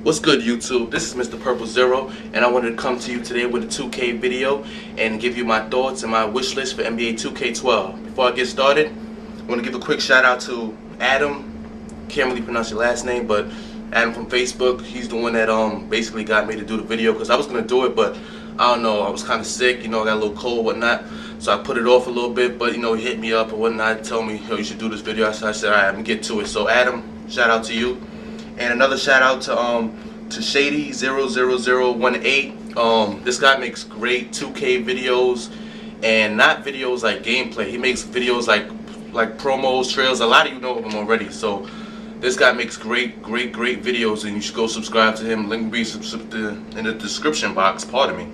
What's good, YouTube? This is Mr. Purple Zero, and I wanted to come to you today with a 2K video and give you my thoughts and my wish list for NBA 2K12. Before I get started, I want to give a quick shout out to Adam. Can't really pronounce your last name, but Adam from Facebook. He's the one that basically got me to do the video, because I was gonna do it, but I don't know, I was kind of sick, I got a little cold, whatnot, so I put it off a little bit. But he hit me up and whatnot, told me, you should do this video. So I said, alright, I'm gonna get to it. So Adam, shout out to you. And another shout out to Shady00018. This guy makes great 2K videos, and not videos like gameplay. He makes videos like promos, trails. A lot of you know of him already. So this guy makes great videos, and you should go subscribe to him. Link will be in the description box. Pardon me.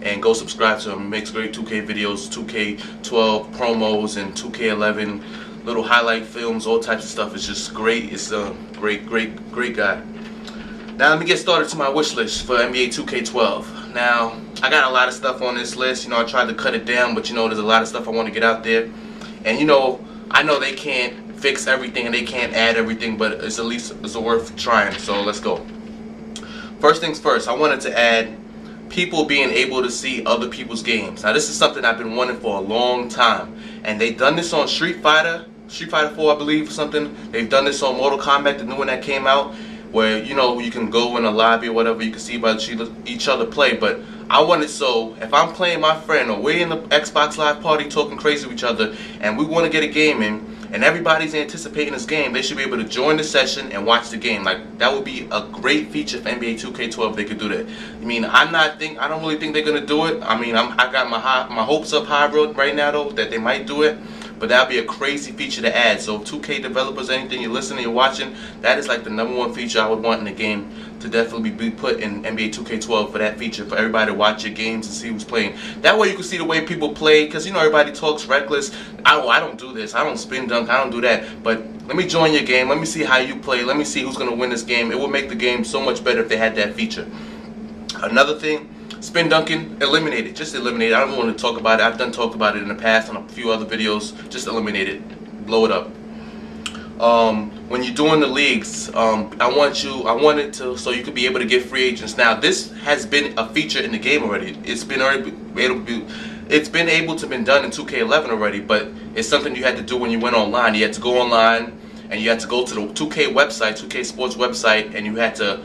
And go subscribe to him. He makes great 2K videos, 2K12 promos, and 2K11 little highlight films, all types of stuff. It's just great. It's a great guy. Now let me get started to my wish list for NBA 2K12. Now I got a lot of stuff on this list. I tried to cut it down, but there's a lot of stuff I want to get out there. And I know they can't fix everything and they can't add everything, but it's at least worth trying. So let's go. First things first, I wanted to add people being able to see other people's games. Now this is something I've been wanting for a long time, and they've done this on Street Fighter 4, I believe, or something. They've done this on Mortal Kombat, the new one that came out, where you can go in a lobby or whatever, you can see each other play. But I want it so if I'm playing my friend, or we're in the Xbox Live party talking crazy with each other, and we want to get a game in, and everybody's anticipating this game, they should be able to join the session and watch the game. Like, that would be a great feature for NBA 2K12 if they could do that. I don't really think they're gonna do it. I got my hopes up high right now though that they might do it. But that would be a crazy feature to add. So 2K developers, anything you're listening, you're watching, that is like the #1 feature I would want in the game to definitely be put in NBA 2K12, for that feature, for everybody to watch your games and see who's playing. That way you can see the way people play, because everybody talks reckless. I don't do this, I don't spin dunk, I don't do that. But let me join your game, let me see how you play, let me see who's going to win this game. It would make the game so much better if they had that feature. Another thing, spin dunking, eliminate it. Just eliminate it. I don't want to talk about it. I've talked about it in the past on a few other videos. Just eliminate it. Blow it up. When you're doing the leagues, I want it to so you could be able to get free agents. Now this has been a feature in the game already. It's been able to be done in 2K11 already, but it's something you had to do when you went online. You had to go online, and you had to go to the 2K website, 2K Sports website, and you had to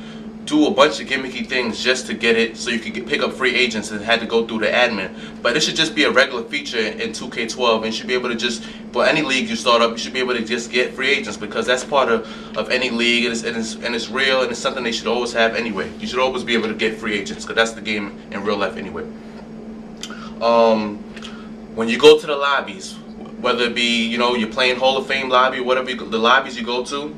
do a bunch of gimmicky things just to get it so you could pick up free agents, and had to go through the admin. But it should just be a regular feature in 2K12, and you should be able to just, for any league you start up, you should be able to just get free agents, because that's part of any league, and it's real, and it's something they should always have anyway. You should always be able to get free agents, because that's the game in real life anyway. When you go to the lobbies, whether it be you're playing Hall of Fame lobby or whatever the lobbies you go to,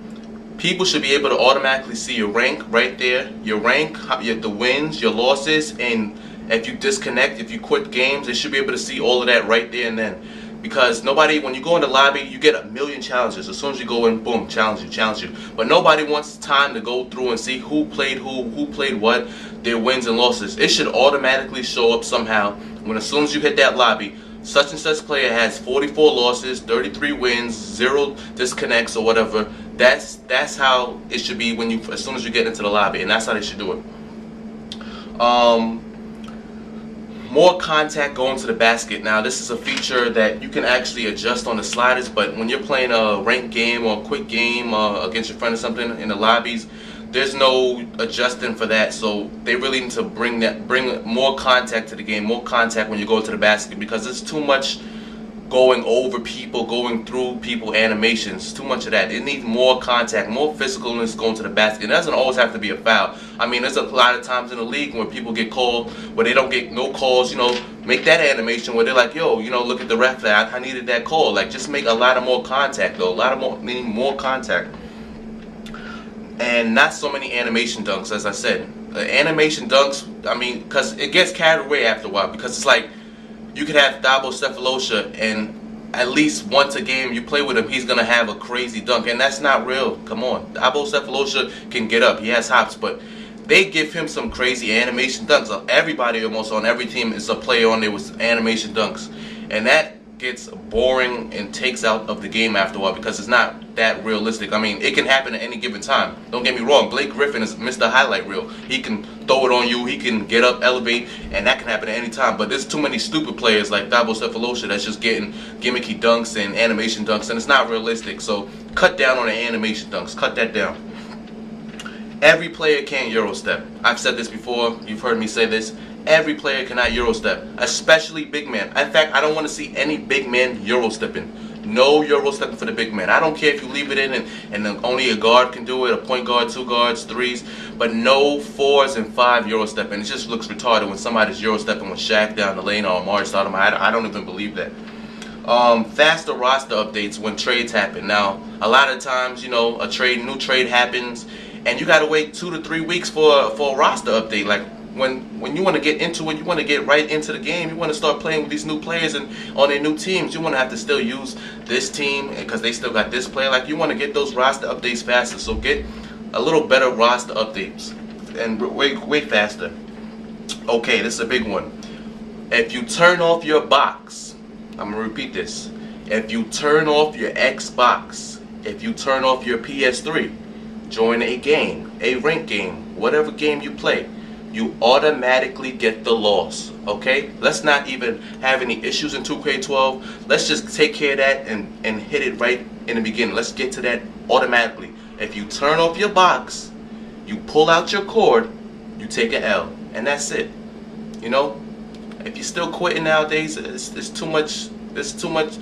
people should be able to automatically see your rank right there. Your rank, the wins, your losses, and if you disconnect, if you quit games, they should be able to see all of that right there and then. Because when you go in the lobby, you get a million challenges. As soon as you go in, boom, challenge you. But nobody wants time to go through and see who played what, their wins and losses. It should automatically show up somehow as soon as you hit that lobby. Such and such player has 44 losses, 33 wins, 0 disconnects or whatever. That's how it should be as soon as you get into the lobby, and that's how they should do it. More contact going to the basket. Now this is a feature that you can actually adjust on the sliders, but when you're playing a ranked game or a quick game against your friend or something in the lobbies, there's no adjusting for that. So they really need to bring more contact to the game, more contact when you go to the basket, because it's too much going over people, going through people, animations, too much of that. It needs more contact, more physicalness going to the basket. It doesn't always have to be a foul. There's a lot of times in the league where people get called, where they don't get no calls. Make that animation where they're like, yo, look at the ref, I needed that call. Like, just make a lot of more contact though, meaning more contact. And not so many animation dunks, as I said. Animation dunks, because it gets carried away after a while, because it's like, you could have Thabo Sefolosha, and at least once a game you play with him, he's going to have a crazy dunk, and that's not real. Come on. Thabo Sefolosha can get up. He has hops, but they give him some crazy animation dunks. Everybody almost on every team is a player on there with animation dunks. And that gets boring and takes out of the game after a while because it's not that realistic. I mean, it can happen at any given time. Don't get me wrong, Blake Griffin is Mr. Highlight Reel. He can throw it on you, he can get up, elevate, and that can happen at any time. But there's too many stupid players like Thabo Sefolosha that's just getting gimmicky dunks and animation dunks, and it's not realistic. So cut down on the animation dunks. Cut that down. Every player can't Eurostep. I've said this before. You've heard me say this. Every player cannot Eurostep, especially big men. In fact, I don't want to see any big man Eurostepping. No Eurostepping for the big man. I don't care if you leave it in and only a guard can do it, a point guard, 2 guards, 3s, but no 4s and 5 Eurostepping. It just looks retarded when somebody's Eurostepping with Shaq down the lane or Amar'e Stoudemire. I don't even believe that. Faster roster updates when trades happen. Now, a lot of times, you know, new trade happens, and you gotta wait 2 to 3 weeks for a roster update. Like when you want to get into it, you want to get right into the game. You want to start playing with these new players and on their new teams. You want to have to still use this team because they still got this player. Like you want to get those roster updates faster. So get a little better roster updates and way faster. Okay, this is a big one. If you turn off your box, I'm gonna repeat this. If you turn off your Xbox, if you turn off your PS3, join a game, a ranked game, whatever game you play, you automatically get the loss. Okay? Let's not even have any issues in 2K12. Let's just take care of that and hit it right in the beginning. Let's get to that automatically. If you turn off your box, you pull out your cord, you take an L, and that's it. You know? If you're still quitting nowadays, it's too much. It's too much.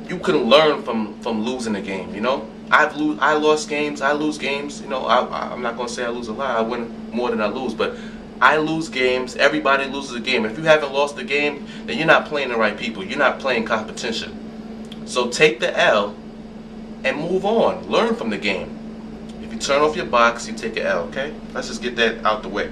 You can learn from losing a game. You know? I lost games. I lose games. You know? I'm not gonna say I lose a lot. I win more than I lose, but I lose games. Everybody loses a game. If you haven't lost a game, then you're not playing the right people. You're not playing competition. So take the L and move on. Learn from the game. If you turn off your box, you take an L. Okay? Let's just get that out the way.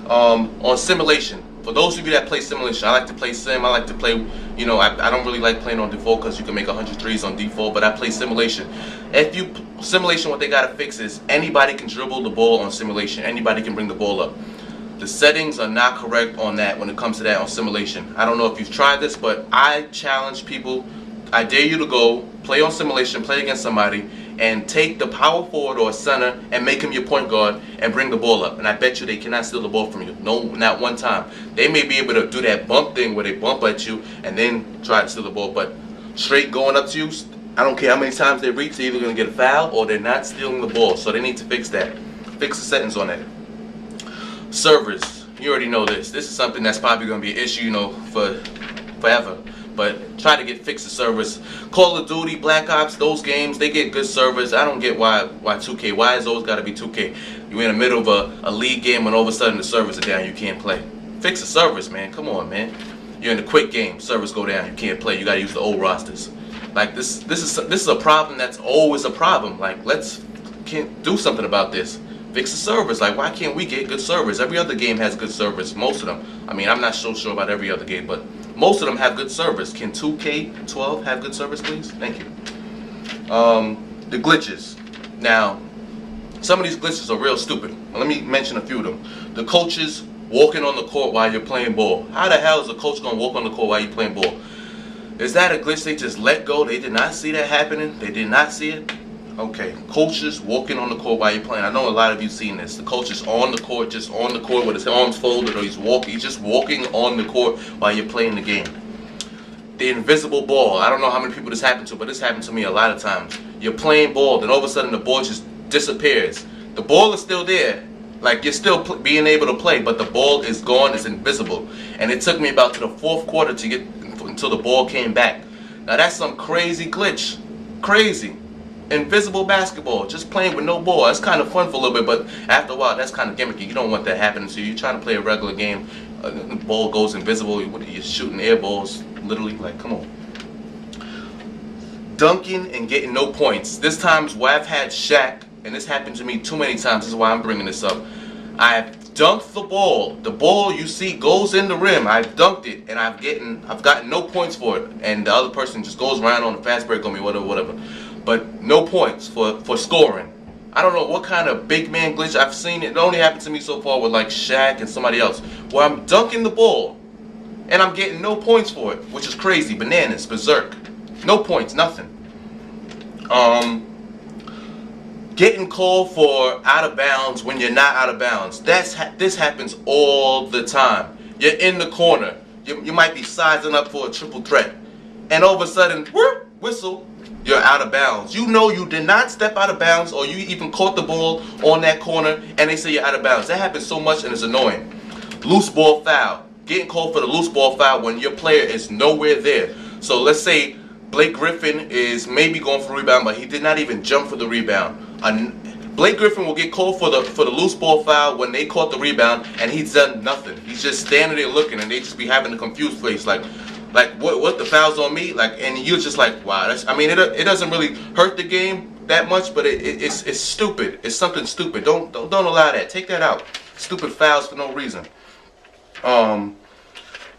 On simulation. For those of you that play simulation, I like to play sim. I like to play, you know, I don't really like playing on default because you can make 100 threes on default, but I play simulation. Simulation, what they gotta fix is anybody can dribble the ball on simulation. Anybody can bring the ball up. The settings are not correct on that when it comes to that on simulation. I don't know if you've tried this, but I challenge people. I dare you to go play on simulation, play against somebody, and take the power forward or center and make him your point guard and bring the ball up. And I bet you they cannot steal the ball from you. No, not one time. They may be able to do that bump thing where they bump at you and then try to steal the ball, but straight going up to you, I don't care how many times they reach, they're either going to get a foul or they're not stealing the ball. So they need to fix that. Fix the settings on that. Servers. You already know this. This is something that's probably going to be an issue, you know, for forever. But try to get fixed the servers. Call of Duty, Black Ops, those games, they get good servers. I don't get why 2K. Why is always got to be 2K? You're in the middle of a league game and all of a sudden the servers are down. You can't play. Fix the servers, man. Come on, man. You're in a quick game. Servers go down. You can't play. You got to use the old rosters. Like this is a problem that's always a problem. Like can't do something about this. Fix the servers. Like why can't we get good servers? Every other game has good servers. Most of them. I mean, I'm not so sure about every other game, but most of them have good servers. Can 2K12 have good servers, please? Thank you. The glitches. Now, some of these glitches are real stupid. Let me mention a few of them. The coaches walking on the court while you're playing ball. How the hell is a coach going to walk on the court while you're playing ball? Is that a glitch they just let go? They did not see that happening? They did not see it? Okay, coaches walking on the court while you're playing. I know a lot of you seen this. The coach is on the court, just on the court with his arms folded, or he's just walking on the court while you're playing the game. The invisible ball. I don't know how many people this happened to, but this happened to me a lot of times. You're playing ball, then all of a sudden the ball just disappears. The ball is still there. Like you're still being able to play, but the ball is gone, it's invisible. And it took me about to the 4th quarter to get until the ball came back. Now that's some crazy glitch. Crazy. Invisible basketball, just playing with no ball. It's kind of fun for a little bit, but after a while, that's kind of gimmicky. You don't want that happening to you. You're trying to play a regular game, the ball goes invisible. You're shooting air balls, literally. Like, come on. Dunking and getting no points. This time's where I've had Shaq, and this happened to me too many times. This is why I'm bringing this up. I've dunked the ball. The ball you see goes in the rim. I've dunked it, and I've gotten no points for it. And the other person just goes around on the fast break on me, whatever. But no points for scoring. I don't know what kind of big man glitch I've seen. It only happened to me so far with like Shaq and somebody else, where I'm dunking the ball and I'm getting no points for it, which is crazy, bananas, berserk. No points, nothing. Getting called for out of bounds when you're not out of bounds. This happens all the time. You're in the corner. You might be sizing up for a triple threat, and all of a sudden, whoop, whistle, you're out of bounds. You know you did not step out of bounds, or you even caught the ball on that corner, and they say you're out of bounds. That happens so much, and it's annoying. Loose ball foul. Getting called for the loose ball foul when your player is nowhere there. So let's say Blake Griffin is maybe going for a rebound, but he did not even jump for the rebound. Blake Griffin will get called for the loose ball foul when they caught the rebound, and he's done nothing. He's just standing there looking, and they just be having a confused face, like what the foul's on me, like, and you're just like, wow. I mean, it doesn't really hurt the game that much, but it's stupid. It's something stupid. Don't allow that. Take that out. Stupid fouls for no reason.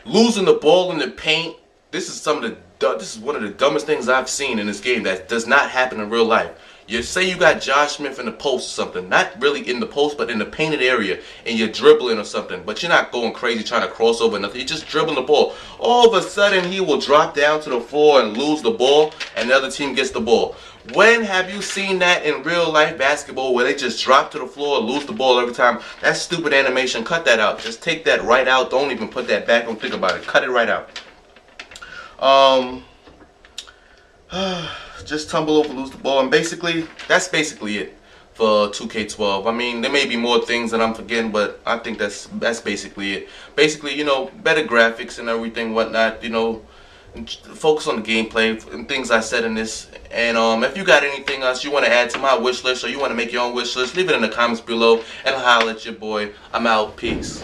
Losing the ball in the paint. This is one of the dumbest things I've seen in this game that does not happen in real life. You say you got Josh Smith in the post or something, not really in the post, but in the painted area, and you're dribbling or something, but you're not going crazy trying to cross over nothing. You're just dribbling the ball. All of a sudden, he will drop down to the floor and lose the ball, and the other team gets the ball. When have you seen that in real life basketball where they just drop to the floor and lose the ball every time? That's stupid animation. Cut that out. Just take that right out. Don't even put that back. Don't think about it. Cut it right out. Just tumble over, lose the ball, and that's basically it for 2K12. I mean, there may be more things that I'm forgetting, but I think that's basically it. Basically, you know, better graphics and everything, whatnot. You know, focus on the gameplay and things I said in this. And if you got anything else you want to add to my wish list, or you want to make your own wish list, leave it in the comments below, and holla at your boy. I'm out. Peace.